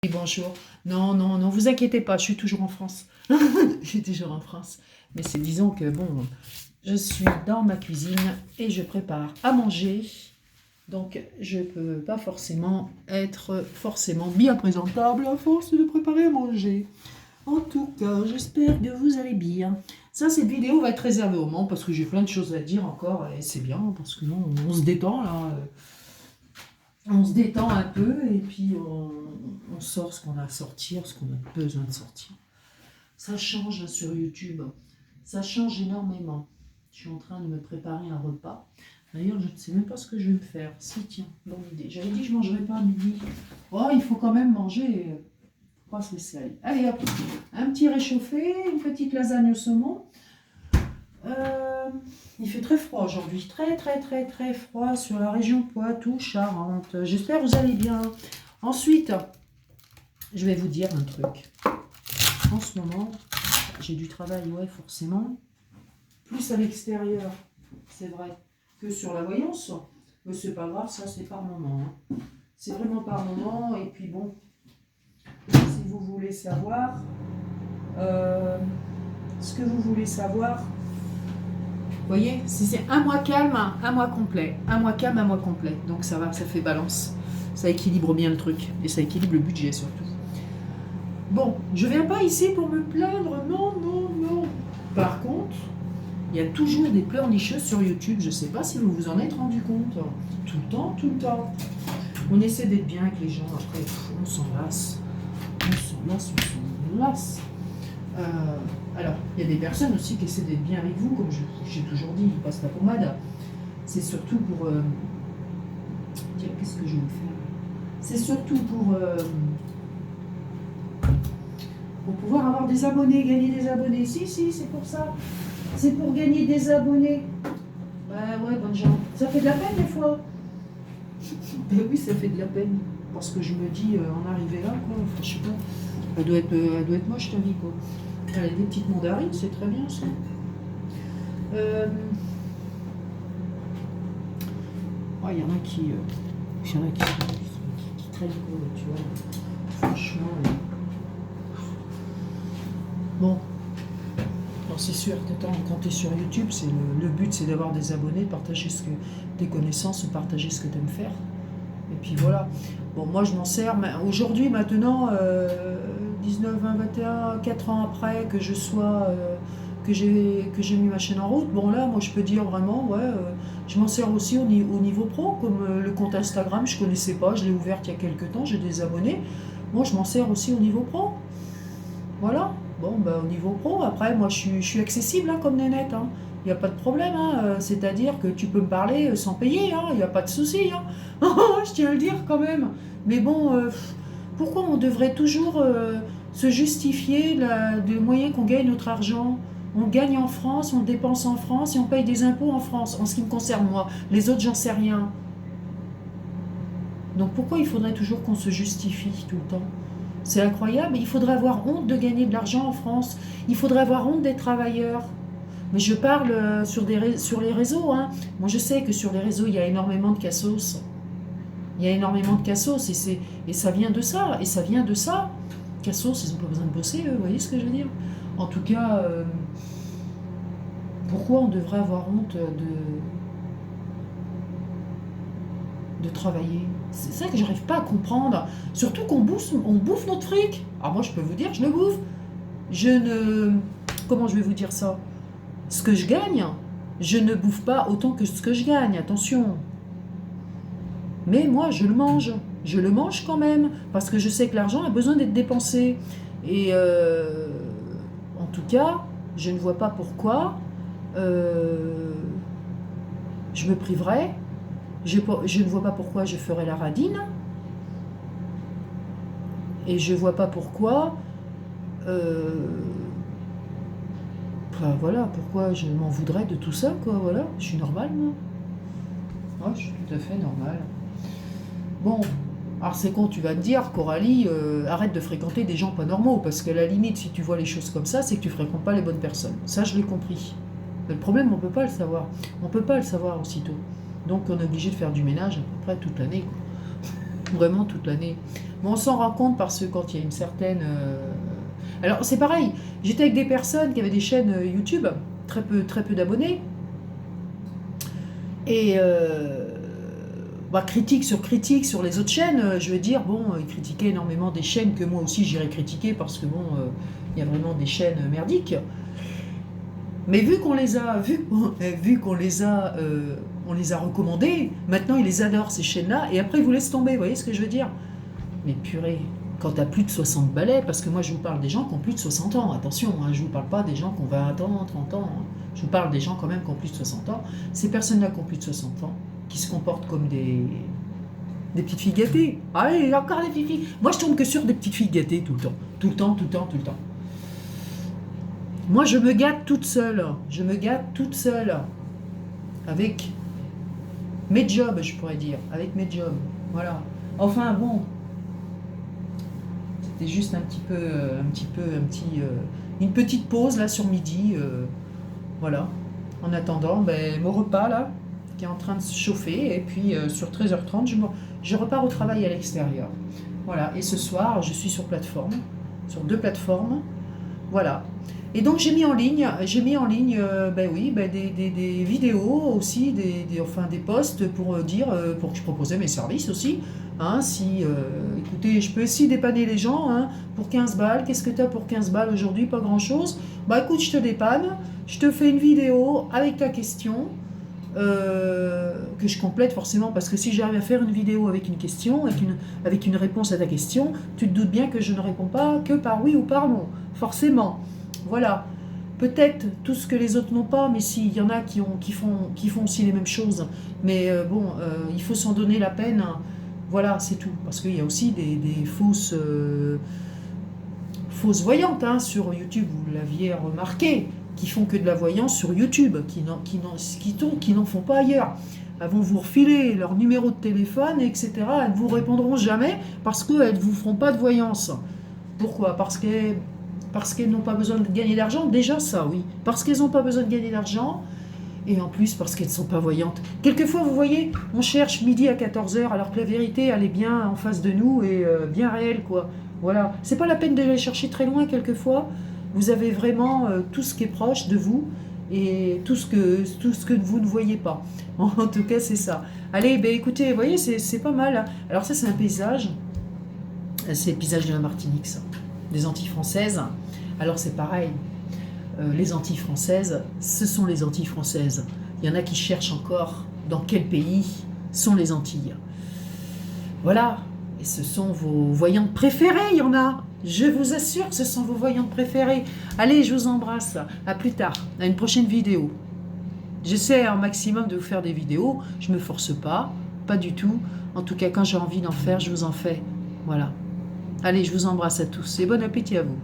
Oui, bonjour. Non, non, non, vous inquiétez pas, je suis toujours en France. Je suis toujours en France. Mais c'est disons que bon, je suis dans ma cuisine et je prépare à manger. Donc je peux pas forcément être forcément bien présentable à force de préparer à manger. En tout cas, j'espère que vous allez bien. Ça, cette vidéo va être réservée au Mans parce que j'ai plein de choses à dire encore et c'est bien parce que non, on se détend là. On se détend un peu et puis on sort ce qu'on a à sortir, ce qu'on a besoin de sortir. Ça change sur YouTube, ça change énormément. Je suis en train de me préparer un repas. D'ailleurs, je ne sais même pas ce que je vais me faire. Si, tiens, bonne idée. J'avais dit que je ne mangerais pas à midi. Oh, il faut quand même manger. Faut pas se laisser aller. Allez, hop, un petit réchauffé, une petite lasagne au saumon. Il fait très froid aujourd'hui, très très très très froid sur la région Poitou-Charentes. J'espère que vous allez bien. Ensuite, je vais vous dire un truc. En ce moment, j'ai du travail, ouais, forcément. Plus à l'extérieur, c'est vrai, que sur la voyance. Mais c'est pas grave, ça c'est par moment. Hein. C'est vraiment par moment. Et puis bon, si vous voulez savoir, ce que vous voulez savoir, vous voyez, si c'est un mois calme, un mois complet. Un mois calme, un mois complet. Donc ça va, ça fait balance. Ça équilibre bien le truc. Et ça équilibre le budget surtout. Bon, je viens pas ici pour me plaindre. Non, non, non. Par contre, il y a toujours des pleurnicheuses sur YouTube. Je sais pas si vous vous en êtes rendu compte. Tout le temps, tout le temps. On essaie d'être bien avec les gens. Après, on s'en lasse. On s'en lasse, on s'en lasse. Alors, il y a des personnes aussi qui essaient d'être bien avec vous, comme j'ai toujours dit, ils passent la pommade. C'est surtout pour... Tiens, qu'est-ce que je vais me faire? C'est surtout pour pouvoir avoir des abonnés, gagner des abonnés. Si, c'est pour ça. C'est pour gagner des abonnés. Ouais, bonne gens. Ça fait de la peine des fois. Ben oui, ça fait de la peine. Parce que je me dis, en arriver là, quoi, enfin, je sais pas. Elle doit être moche ta vie, quoi. Elle a des petites mandarines, c'est très bien ça. Il y en a qui traînent, quoi, tu vois. Franchement. Bon. Alors c'est sûr que quand tu es sur YouTube, le but c'est d'avoir des abonnés, de partager tes connaissances, de partager ce que tu aimes faire. Et puis voilà. Bon, moi je m'en sers. Aujourd'hui, maintenant, 19, 20, 21, 4 ans après que je sois, que j'ai mis ma chaîne en route, bon là, moi je peux dire vraiment, ouais, je m'en sers aussi au niveau pro, comme le compte Instagram, je connaissais pas, je l'ai ouvert il y a quelques temps, j'ai des abonnés. Moi je m'en sers aussi au niveau pro. Voilà. Bon, au niveau pro, après, moi je suis accessible hein, comme Nénette. Hein. Il n'y a pas de problème, hein. C'est-à-dire que tu peux me parler sans payer, il n'y a pas de souci. Hein. Je tiens à le dire quand même. Mais bon, pourquoi on devrait toujours se justifier des moyens qu'on gagne notre argent? On gagne en France, on dépense en France et on paye des impôts en France, en ce qui me concerne moi. Les autres, j'en sais rien. Donc pourquoi il faudrait toujours qu'on se justifie tout le temps? C'est incroyable, il faudrait avoir honte de gagner de l'argent en France. Il faudrait avoir honte des travailleurs. Mais je parle sur les réseaux. Hein. Moi, je sais que sur les réseaux, il y a énormément de cassos. Il y a énormément de cassos et ça vient de ça. Et ça vient de ça. Cassos, ils n'ont pas besoin de bosser, eux, vous voyez ce que je veux dire? En tout cas, pourquoi on devrait avoir honte de travailler? C'est ça que j'arrive pas à comprendre. Surtout qu'on bouffe notre fric. Alors moi, je peux vous dire que je le bouffe. Comment je vais vous dire ça? Ce que je gagne, je ne bouffe pas autant que ce que je gagne, attention. Mais moi, je le mange. Je le mange quand même, parce que je sais que l'argent a besoin d'être dépensé. Et en tout cas, je ne vois pas pourquoi je me priverais. Je ne vois pas pourquoi je ferais la radine. Et je ne vois pas pourquoi... voilà, pourquoi je m'en voudrais de tout ça, quoi, voilà. Je suis normale, moi. Ouais, je suis tout à fait normale. Bon, alors c'est con, tu vas me dire, Coralie, arrête de fréquenter des gens pas normaux, parce qu'à la limite, si tu vois les choses comme ça, c'est que tu fréquentes pas les bonnes personnes. Ça, je l'ai compris. Mais le problème, on peut pas le savoir. On peut pas le savoir aussitôt. Donc, on est obligé de faire du ménage à peu près toute l'année, quoi. Vraiment toute l'année. Mais on s'en rend compte parce que quand il y a une certaine... Alors c'est pareil, j'étais avec des personnes qui avaient des chaînes YouTube, très peu d'abonnés, et critique sur les autres chaînes, je veux dire, bon, ils critiquaient énormément des chaînes que moi aussi j'irais critiquer parce que bon, il y a vraiment des chaînes merdiques. Mais vu qu'on les a, on les a recommandées, maintenant ils les adorent ces chaînes-là, et après ils vous laissent tomber, vous voyez ce que je veux dire? Mais purée, quand t'as plus de 60 balais, parce que moi je vous parle des gens qui ont plus de 60 ans, attention, hein, je vous parle pas des gens qui ont 20 ans, 30 ans, hein. Je vous parle des gens quand même qui ont plus de 60 ans. Ces personnes-là qui ont plus de 60 ans, qui se comportent comme des petites filles gâtées. Ah oui, encore des petites filles. Moi je tombe que sur des petites filles gâtées tout le temps. Tout le temps, tout le temps, tout le temps. Moi je me gâte toute seule. Je me gâte toute seule. Avec mes jobs, je pourrais dire. Avec mes jobs. Voilà. Enfin bon. C'était juste une petite pause là sur midi. Voilà. En attendant, mon repas là, qui est en train de se chauffer. Et puis sur 13h30, je repars au travail à l'extérieur. Voilà. Et ce soir, je suis sur plateforme. Sur 2 plateformes. Voilà. Et donc j'ai mis en ligne, des vidéos aussi, des posts pour dire, pour que je proposais mes services aussi. Hein, écoutez, je peux aussi dépanner les gens hein, pour 15 balles. Qu'est-ce que tu as pour 15 balles aujourd'hui? Pas grand-chose. Bah écoute, je te dépanne, je te fais une vidéo avec ta question, que je complète forcément, parce que si j'arrive à faire une vidéo avec une question, avec une réponse à ta question, tu te doutes bien que je ne réponds pas que par oui ou par non, forcément. Voilà, peut-être tout ce que les autres n'ont pas, mais s'il y en a qui font aussi les mêmes choses. Mais il faut s'en donner la peine. Voilà, c'est tout. Parce qu'il y a aussi des fausses voyantes hein, sur YouTube, vous l'aviez remarqué, qui font que de la voyance sur YouTube, qui n'en font pas ailleurs. Elles vont vous refiler leur numéro de téléphone, etc. Elles ne vous répondront jamais parce qu'elles ne vous feront pas de voyance. Pourquoi? Parce qu'elles n'ont pas besoin de gagner d'argent. Déjà ça, oui. Parce qu'elles n'ont pas besoin de gagner d'argent. Et en plus, parce qu'elles ne sont pas voyantes. Quelquefois, vous voyez, on cherche midi à 14h, alors que la vérité, elle est bien en face de nous et bien réelle, quoi. Voilà. C'est pas la peine d'aller chercher très loin, quelquefois. Vous avez vraiment tout ce qui est proche de vous et tout ce que vous ne voyez pas. En tout cas, c'est ça. Allez, écoutez, vous voyez, c'est pas mal. Hein. Alors ça, c'est un paysage. C'est le paysage de la Martinique, ça. Des Antilles françaises. Alors c'est pareil, les Antilles françaises, ce sont les Antilles françaises. Il y en a qui cherchent encore dans quel pays sont les Antilles. Voilà, et ce sont vos voyantes préférées, il y en a. Je vous assure que ce sont vos voyantes préférées. Allez, je vous embrasse, à plus tard, à une prochaine vidéo. J'essaie un maximum de vous faire des vidéos, je ne me force pas du tout. En tout cas, quand j'ai envie d'en faire, je vous en fais. Voilà. Allez, je vous embrasse à tous et bon appétit à vous.